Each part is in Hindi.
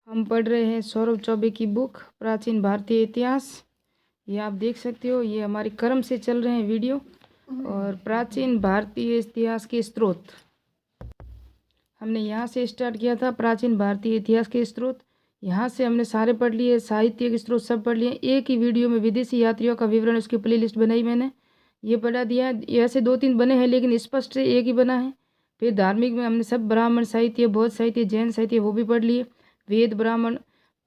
हम पढ़ रहे हैं सौरभ चौबे की बुक प्राचीन भारतीय इतिहास। ये आप देख सकते हो, ये हमारी क्रम से चल रहे हैं वीडियो। और प्राचीन भारतीय इतिहास के स्रोत हमने यहाँ से स्टार्ट किया था। प्राचीन भारतीय इतिहास के स्रोत यहाँ से हमने सारे पढ़ लिए, साहित्य के स्रोत सब पढ़ लिए। एक ही वीडियो में विदेशी यात्रियों का विवरण, उसकी प्लेलिस्ट बनाई मैंने, ये पढ़ा दिया। ऐसे 2-3 बने हैं लेकिन स्पष्ट से एक ही बना है। फिर धार्मिक में हमने सब ब्राह्मण साहित्य, बौद्ध साहित्य, जैन साहित्य वो भी पढ़ लिए। वेद, ब्राह्मण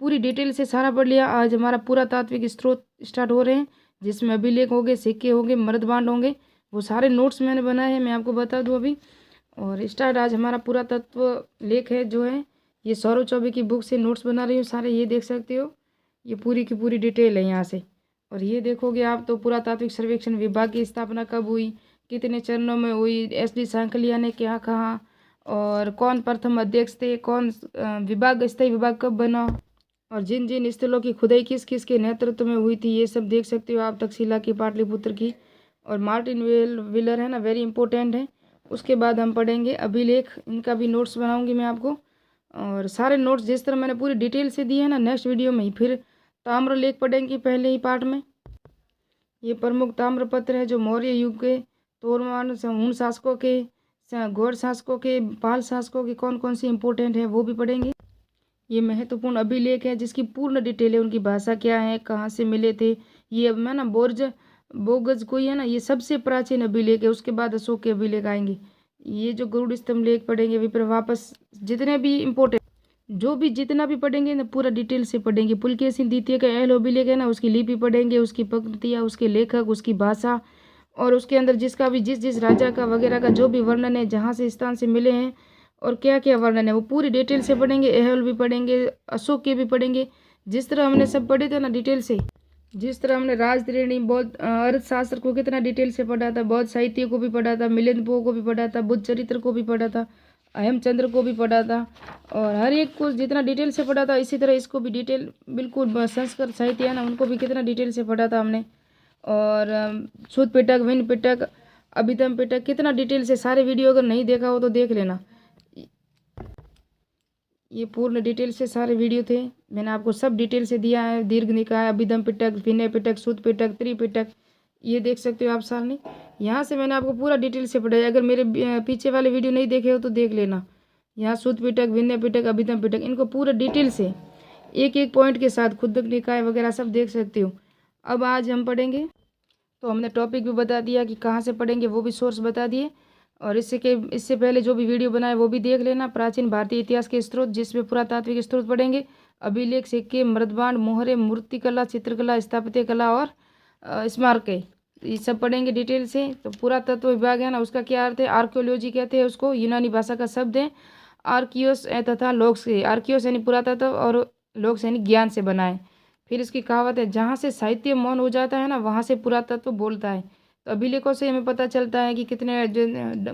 पूरी डिटेल से सारा पढ़ लिया। आज हमारा पुरातात्विक स्रोत स्टार्ट हो रहे हैं, जिसमें अभिलेख होंगे, सिक्के होंगे, मृदबांड होंगे। वो सारे नोट्स मैंने बनाए हैं, मैं आपको बता दूं अभी। और स्टार्ट आज हमारा पुरातत्व लेख है जो है, ये सौरभ चौबे की बुक से नोट्स बना रही हूँ सारे, ये देख सकते हो। ये पूरी की पूरी डिटेल है यहाँ से। और ये देखोगे आप तो पुरातात्विक सर्वेक्षण विभाग की स्थापना कब हुई, कितने चरणों में हुई, एस.डी. सांकलिया ने क्या कहा, और कौन प्रथम अध्यक्ष थे, कौन विभाग, स्थायी विभाग कब बना, और जिन जिन स्थलों की खुदाई किस किस के नेतृत्व में हुई थी, ये सब देख सकते हो आप। तक्षशिला की, पाटलिपुत्र की, और मार्टिन व्हीलर है ना, वेरी इंपॉर्टेंट है। उसके बाद हम पढ़ेंगे अभिलेख, इनका भी नोट्स बनाऊंगी मैं आपको। और सारे नोट्स जिस तरह मैंने पूरी डिटेल से दिए है ना, नेक्स्ट वीडियो में ही फिर ताम्रलेख पढ़ेंगे पहले ही पार्ट में। ये प्रमुख ताम्रपत्र है जो मौर्य युग के, तोरमान, हुन शासकों के, गौड़ शासकों के, पाल शासकों के कौन कौन से इंपॉर्टेंट है वो भी पढ़ेंगे। ये महत्वपूर्ण अभिलेख है जिसकी पूर्ण डिटेल है, उनकी भाषा क्या है, कहाँ से मिले थे। ये अब मैं ना बोगज कोई है ना, ये सबसे प्राचीन अभिलेख है। उसके बाद अशोक के अभिलेख आएंगे। ये जो गरुड़ स्तंभ लेख पढ़ेंगे, फिर वापस जितने भी इम्पोर्टेंट जो भी जितना भी पढ़ेंगे ना पूरा डिटेल से पढ़ेंगे। पुलकेशिन द्वितीय का एल अभिलेख है ना, उसकी लिपि पढ़ेंगे, उसकी पंक्तियाँ, उसके लेखक, उसकी भाषा, और उसके अंदर जिसका भी जिस जिस राजा का वगैरह का जो भी वर्णन है, जहाँ से स्थान से मिले हैं और क्या क्या वर्णन है, वो पूरी डिटेल से पढ़ेंगे। एहल भी पढ़ेंगे, अशोक के भी पढ़ेंगे। जिस तरह हमने सब पढ़े थे ना डिटेल से, जिस तरह हमने राजश्रेणी, बौद्ध अर्थशास्त्र को कितना डिटेल से पढ़ा था, बौद्ध साहित्य को भी पढ़ा था, मिलिंद को भी पढ़ा था, बुद्ध चरित्र को भी पढ़ा था, हेमचंद्र को भी पढ़ा था, और हर एक को जितना डिटेल से पढ़ा था, इसी तरह इसको भी डिटेल बिल्कुल। संस्कृत साहित्य है ना, उनको भी कितना डिटेल से पढ़ा था हमने। और शुद्ध पिटक, भिन्न पिटक, अभिधम पिटक, कितना डिटेल से सारे वीडियो अगर नहीं देखा हो तो देख लेना। ये पूर्ण डिटेल से सारे वीडियो थे, मैंने आपको सब डिटेल से दिया है। दीर्घ निकाय, अभिधम पिटक, विनय पिटक, शुद्ध पिटक, त्रिपिटक, ये देख सकते हो आप सामने। यहाँ से मैंने आपको पूरा डिटेल से पढ़ाया। अगर मेरे पीछे वाले वीडियो नहीं देखे हो तो देख लेना। यहाँ शुद्ध पिटक, विनय पिटक, अभिधम पिटक, इनको पूरा डिटेल से एक एक पॉइंट के साथ खुद निकाय वगैरह सब देख सकते हो। अब आज हम पढ़ेंगे, तो हमने टॉपिक भी बता दिया कि कहाँ से पढ़ेंगे, वो भी सोर्स बता दिए। और इससे पहले जो भी वीडियो बनाए वो भी देख लेना। प्राचीन भारतीय इतिहास के स्रोत, जिसमें पुरातात्विक स्रोत पढ़ेंगे, अभिलेख, सिक्के, मृदबांड, मोहरे, मूर्तिकला, चित्रकला, स्थापत्य कला और स्मारक, ये सब पढ़ेंगे डिटेल से। तो पुरातत्व विभाग है ना, उसका क्या अर्थ है, आर्कियोलॉजी कहते हैं उसको, यूनानी भाषा का शब्द है। आर्कियोस तथा लोक्स, आर्कियोस यानी पुरातत्व और लोक्स यानी ज्ञान से बना है। फिर इसकी कहावत है, जहाँ से साहित्य मौन हो जाता है ना, वहाँ से पुरातत्व बोलता है। तो अभिलेखों से हमें पता चलता है कि कितने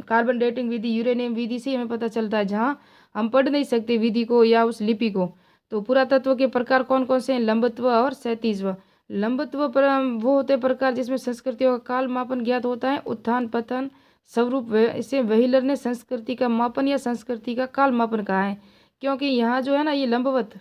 कार्बन डेटिंग विधि, यूरेनियम विधि से हमें पता चलता है, जहाँ हम पढ़ नहीं सकते विधि को या उस लिपि को। तो पुरातत्व के प्रकार कौन कौन से हैं, लंबत्व और क्षैतिजव। लंबत्व पर वो होते प्रकार जिसमें संस्कृतियों का काल मापन ज्ञात होता है। उत्थान पतन स्वरूप, इसे व्हीलर ने संस्कृति का मापन या संस्कृति का काल मापन कहा है, क्योंकि यहाँ जो है ना ये लंबवत,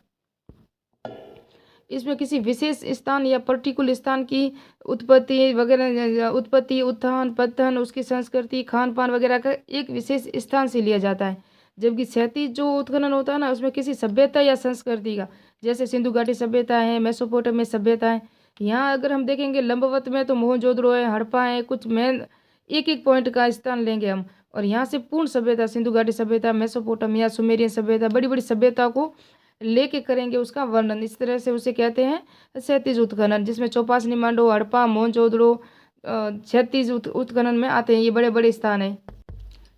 इसमें किसी विशेष स्थान या पर्टिकुलर स्थान की उत्पत्ति वगैरह, उत्पत्ति, उत्थान पतन, उसकी संस्कृति, खान पान वगैरह का एक विशेष स्थान से लिया जाता है। जबकि क्षैतिज जो उत्खनन होता है ना, उसमें किसी सभ्यता या संस्कृति का, जैसे सिंधु घाटी सभ्यता है, मेसोपोटामिया सभ्यता है। यहाँ अगर हम देखेंगे लंबवत में तो मोहनजोदड़ो है, हड़प्पा है, कुछ मेन एक एक पॉइंट का स्थान लेंगे हम। और यहाँ से पूर्ण सभ्यता, सिंधु घाटी सभ्यता, मेसोपोटामिया, सुमेरियन सभ्यता, बड़ी बड़ी सभ्यता को लेके करेंगे उसका वर्णन। इस तरह से उसे कहते हैं क्षैतिज उत्खनन, जिसमें चौपास, निमांडो, हड़प्पा, मोहनजोदड़ो क्षैतिज उत्खनन में आते हैं। ये बड़े बड़े स्थान हैं।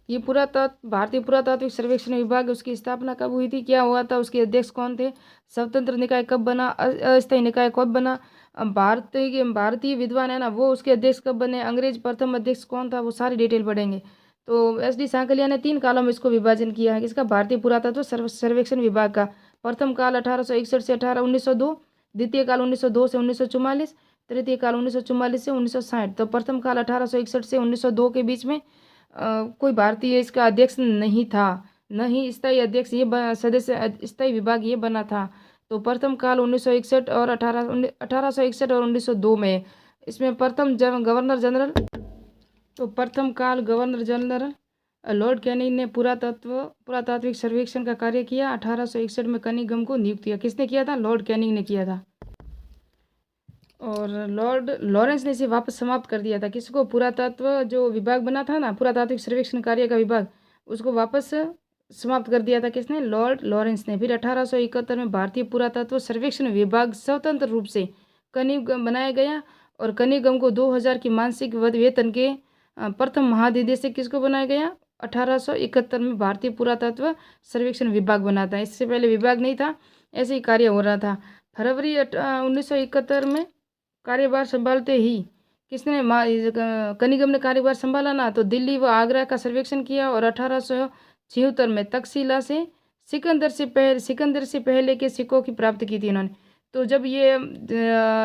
ये भारतीय पुरातात्विक सर्वेक्षण विभाग, उसकी स्थापना कब हुई थी, क्या हुआ था, उसके अध्यक्ष कौन थे, स्वतंत्र निकाय कब बना, अस्थायी निकाय कब बना, भारतीय विद्वान है ना वो उसके अध्यक्ष कब बने, अंग्रेज प्रथम अध्यक्ष कौन था, वो सारी डिटेल पढ़ेंगे। तो एस.डी. सांकलिया ने 3 कालों में इसको विभाजन किया है, किसका, भारतीय पुरातत्व सर्वेक्षण विभाग का। प्रथम काल 1861 से 1902, द्वितीय काल 1902 से 1944, तृतीय काल 1944 से 1960। तो प्रथम काल 1861 से 1902 के बीच में कोई भारतीय इसका अध्यक्ष नहीं था। नहीं स्थायी अध्यक्ष ये सदस्य स्थायी विभाग ये बना था। तो प्रथम काल 1961 और 1861 और 1902 में। इसमें प्रथम गवर्नर जनरल, तो प्रथम काल गवर्नर जनरल लॉर्ड कैनिंग ने पुरातात्विक सर्वेक्षण का कार्य किया। 1861 में कनिंघम को नियुक्त किया। किसने किया था? लॉर्ड कैनिंग ने किया था। और लॉर्ड लॉरेंस ने इसे वापस समाप्त कर दिया था। किसको? पुरातत्व जो विभाग बना था ना, पुरातात्विक सर्वेक्षण कार्य का विभाग, उसको वापस समाप्त कर दिया था। किसने? लॉर्ड लॉरेंस ने। फिर 1871 में भारतीय पुरातत्व सर्वेक्षण विभाग स्वतंत्र रूप से कनिंघम बनाया गया और कनिंघम को 2000 की मासिक वेतन के प्रथम महानिदेशक किसको बनाया गया? 1871 में भारतीय पुरातत्व सर्वेक्षण विभाग बना था। इससे पहले विभाग नहीं था, ऐसे ही कार्य हो रहा था। फरवरी 1971 में कार्यभार संभालते ही किसने कनिंघम ने कार्यभार संभाला ना, तो दिल्ली व आगरा का सर्वेक्षण किया और 1876 में तक्षशिला से सिकंदर से पहले के सिक्कों की प्राप्ति की थी इन्होंने। तो जब ये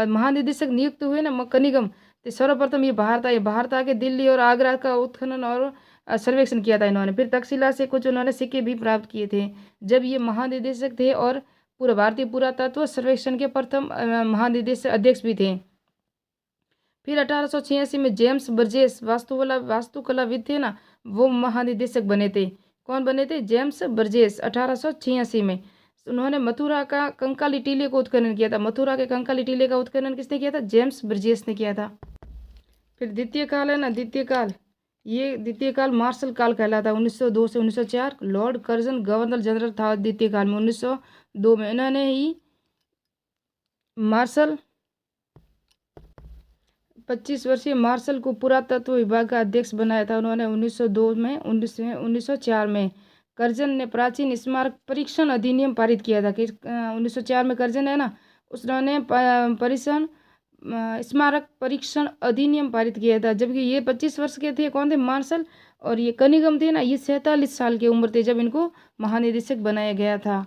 महानिदेशक नियुक्त हुए ना कनिंघम, तो सर्वप्रथम ये बाहर आके दिल्ली और आगरा का उत्खनन और सर्वेक्षण किया था इन्होंने। फिर तक्षशिला से कुछ उन्होंने सिक्के भी प्राप्त किए थे जब ये महानिदेशक थे और पूरा भारतीय पुरातत्व सर्वेक्षण के प्रथम महानिदेशक अध्यक्ष भी थे। फिर 1886 में जेम्स बर्जेस वास्तुकलाविद थे ना, वो महानिदेशक बने थे। कौन बने थे? James Burgess. 1886 में उन्होंने मथुरा का कंकाली टीले को उत्खनन किया था। मथुरा के कंकाली टीले का उत्खनन किसने किया था? जेम्स बर्जेस ने किया था। फिर द्वितीय काल है ना, द्वितीय काल मार्शल काल कहलाता। 1902 से 1904 लॉर्ड कर्जन गवर्नर जनरल था द्वितीय काल में। 1902 में इन्होंने ही मार्शल 25 वर्षीय मार्शल को पुरातत्व विभाग का अध्यक्ष बनाया था उन्होंने 1902 में। 1904 में कर्जन ने प्राचीन स्मारक परीक्षण अधिनियम पारित किया था कि 1904 में कर्जन है ना, उसने स्मारक परीक्षण अधिनियम पारित किया था। जबकि ये 25 वर्ष के थे। कौन थे? मार्शल। और ये कनिंघम थे ना, ये 47 साल की उम्र थे जब इनको महानिदेशक बनाया गया था।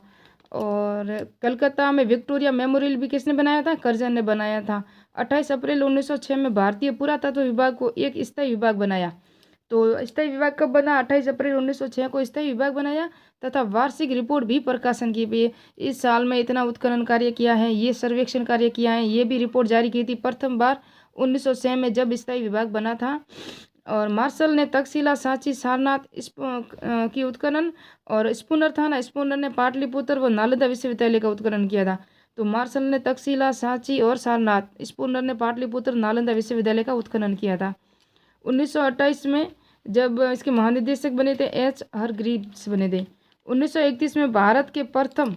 और कलकत्ता में विक्टोरिया मेमोरियल भी किसने बनाया था? कर्जन ने बनाया था। 28 अप्रैल 1906 में भारतीय पुरातत्व विभाग को एक स्थायी विभाग बनाया। तो स्थायी विभाग कब बना? 28 अप्रैल 1906 को स्थायी विभाग बनाया तथा वार्षिक रिपोर्ट भी प्रकाशन की भी। इस साल में इतना उत्खनन कार्य किया है, ये सर्वेक्षण कार्य किया है, ये भी रिपोर्ट जारी की थी प्रथम बार 1906 में जब स्थायी विभाग बना था। और मार्शल ने तक्षशिला, सांची, सारनाथ की उत्खनन और स्पूनर था ना, स्पूनर ने पाटलिपुत्र व नालंदा विश्वविद्यालय का उत्खनन किया था। तो मार्शल ने तक्षशिला, सांची और सारनाथ, स्पूनर ने पाटलिपुत्र, नालंदा विश्वविद्यालय का उत्खनन किया था। 1928 में जब इसके महानिदेशक बने थे एच हरग्रीव्स बने थे। 1931 में भारत के प्रथम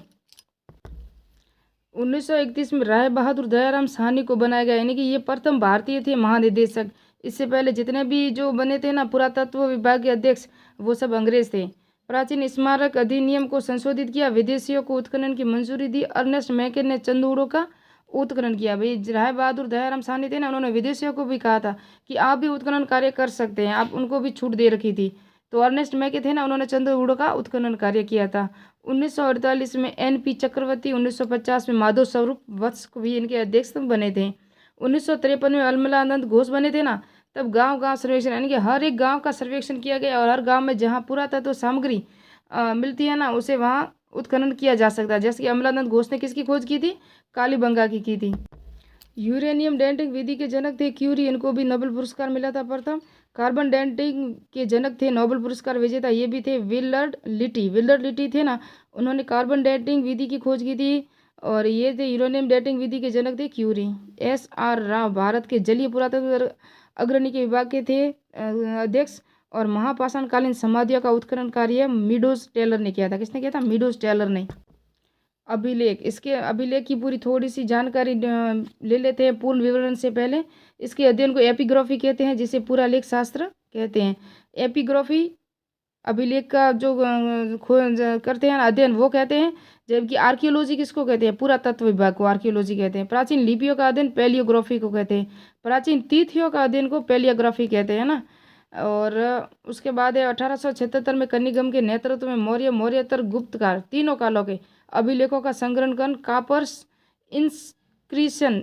1931 में राय बहादुर दयाराम साहनी को बनाया गया, यानी कि ये प्रथम भारतीय थे महानिदेशक। इससे पहले जितने भी जो बने थे ना पुरातत्व विभाग के अध्यक्ष, वो सब अंग्रेज थे। प्राचीन स्मारक अधिनियम को संशोधित किया, विदेशियों को उत्खनन की मंजूरी दी। अर्नेस्ट मैके ने चंदूड़ों का उत्खनन किया। भाई राय बहादुर दयाराम साहनी थे ना, उन्होंने विदेशियों को भी कहा था कि आप भी उत्खनन कार्य कर सकते हैं, आप उनको भी छूट दे रखी थी। तो अर्नेस्ट मैके थे ना, उन्होंने चंदूड़ों का उत्खनन कार्य किया था। 1948 में NP चक्रवर्ती, 1950 में माधव स्वरूप वत्स को भी इनके अध्यक्ष बने थे। 1953 में अलमलानंद घोष बने थे ना, तब गांव सर्वेक्षण, यानी कि हर एक गांव का सर्वेक्षण किया गया और हर गांव में जहां पुरातत्व सामग्री मिलती है ना, उसे वहां उत्खनन किया जा सकता है। जैसे कि अमलानंद घोष ने किसकी खोज की थी? कालीबंगा की थी। यूरेनियम डेटिंग विधि के जनक थे क्यूरी, इनको भी नोबेल पुरस्कार मिला था प्रथम। कार्बन डेटिंग के जनक थे, नोबेल पुरस्कार विजेता ये भी थे विल्बर्ट लिटी थे ना, उन्होंने कार्बन डेटिंग विधि की खोज की थी। और ये थे यूरेनियम डेटिंग विधि के जनक थे क्यूरी। SR राव भारत के जलीय पुरातत्व अग्रणी के विभाग के थे अध्यक्ष। और महापाषाणकालीन समाधियों का उत्खनन कार्य मीडोज टेलर ने किया था। किसने किया था? मीडोज टेलर ने। अभिलेख, इसके अभिलेख की पूरी थोड़ी सी जानकारी ले लेते हैं पूर्ण विवरण से पहले। इसके अध्ययन को एपिग्राफी कहते हैं, जिसे पूरा लेख शास्त्र कहते हैं। एपिग्राफी अभिलेख का जो करते हैं अध्ययन वो कहते हैं, जबकि आर्कियोलॉजी किसको कहते हैं? पुरातत्व विभाग को आर्कियोलॉजी कहते हैं। प्राचीन लिपियों का अध्ययन पैलियोग्राफी को कहते हैं। प्राचीन तिथियों का अध्ययन को पैलियोग्राफी कहते हैं ना। और उसके बाद है 1877 में कनिंघम के नेतृत्व में मौर्यतर, गुप्तकाल तीनों कालों के अभिलेखों का संग्रहण कर कापर्स इंस्क्रिप्शन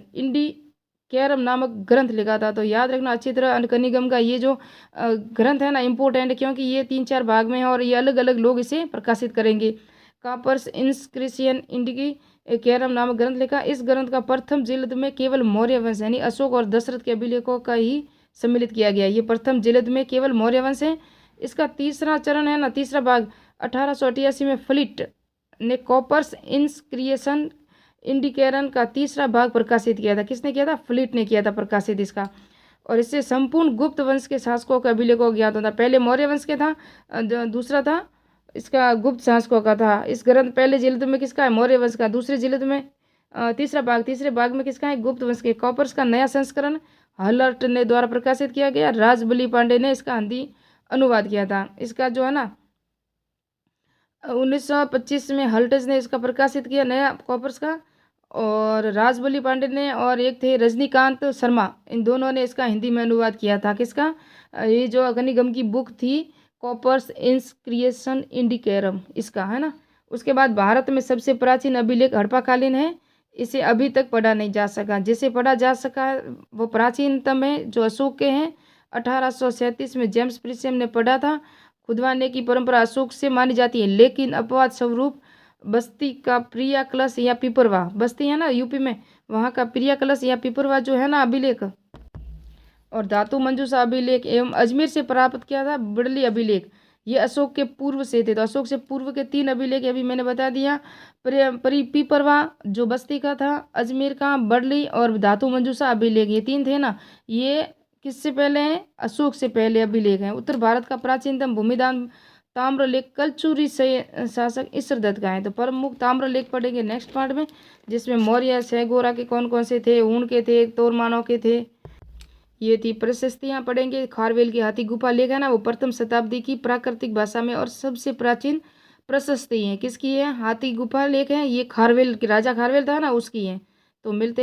कैरम नामक ग्रंथ लिखा था। तो याद रखना अच्छी तरह, कनिगम का ये जो ग्रंथ है ना इम्पोर्टेंट है, क्योंकि ये 3-4 भाग में है और ये अलग अलग लोग इसे प्रकाशित करेंगे। कॉपर्स इंस्क्रिप्शन इंडिकी कैरम नामक ग्रंथ लिखा। इस ग्रंथ का प्रथम जिल्द में केवल मौर्य वंश यानी अशोक और दशरथ के अभिलेखों का ही सम्मिलित किया गया। ये प्रथम जिल्द में केवल मौर्य वंश है। इसका तीसरा चरण है ना, तीसरा भाग 1888 में फ्लिट ने कॉपर्स इंस्क्रिप्शन इंडिकेरन का तीसरा भाग प्रकाशित किया था। किसने किया था? फ्लिट ने किया था प्रकाशित इसका। और इससे संपूर्ण गुप्त वंश के शासकों के अभिलेखों को ज्ञात होता। पहले मौर्य वंश के था, दूसरा था इसका गुप्त शासकों का था। इस ग्रंथ पहले जिल्द में किसका है? मौर्य वंश का। दूसरे जिल्द में तीसरे भाग में किसका है? गुप्त वंश के। कॉपर्स का नया संस्करण हलर्ट ने द्वारा प्रकाशित किया गया। राजबली पांडे ने इसका हिंदी अनुवाद किया था। इसका जो है ना 1925 में हल्टज ने इसका प्रकाशित किया नया कॉपर्स का, और राजबली पांडे ने, और एक थे रजनीकांत शर्मा, इन दोनों ने इसका हिंदी में अनुवाद किया था। किसका? ये जो कनिगम की बुक थी कॉपर्स इंस्क्रिप्शन इंडिकेरम, इसका है ना। उसके बाद भारत में सबसे प्राचीन अभिलेख हड़प्पाकालीन है। इसे अभी तक पढ़ा नहीं जा सका। जिसे पढ़ा जा सका वो प्राचीनतम है जो अशोक के हैं। 1837 में जेम्स प्रिसेम ने पढ़ा था। खुदवाने की परंपरा अशोक से मानी जाती है, लेकिन अपवाद स्वरूप बस्ती का प्रिया कलश या पिपरवा, बस्ती है ना यूपी में, वहाँ का प्रिया कलश या पिपरवा जो है ना अभिलेख, और धातु मंजूषा अभिलेख एवं अजमेर से प्राप्त किया था बिड़ली अभिलेख, ये अशोक के पूर्व से थे। तो अशोक से पूर्व के 3 अभिलेख अभी मैंने बता दिया। पिपरवा जो बस्ती का था, अजमेर का बड़ली, और धातु मंजूषा अभिलेख, ये 3 थे ना। ये किससे पहले हैं? अशोक से पहले अभिलेख हैं। उत्तर भारत का प्राचीनतम भूमिदान ताम्रलेख कलचुरी से शासक इसरदत्त का है। तो प्रमुख ताम्रलेख पढ़ेंगे नेक्स्ट पार्ट में, जिसमें मौर्य सैगोरा के कौन कौन से थे, ऊन के थे, तोरमानों के थे। ये थी प्रशस्तियाँ पढ़ेंगे। खारवेल की हाथी गुफा लेख है ना, वो प्रथम शताब्दी की प्राकृतिक भाषा में और सबसे प्राचीन प्रशस्ति है। किसकी है? हाथी गुफा लेख है, ये खारवेल, राजा खारवेल था ना उसकी है। तो मिलते हैं।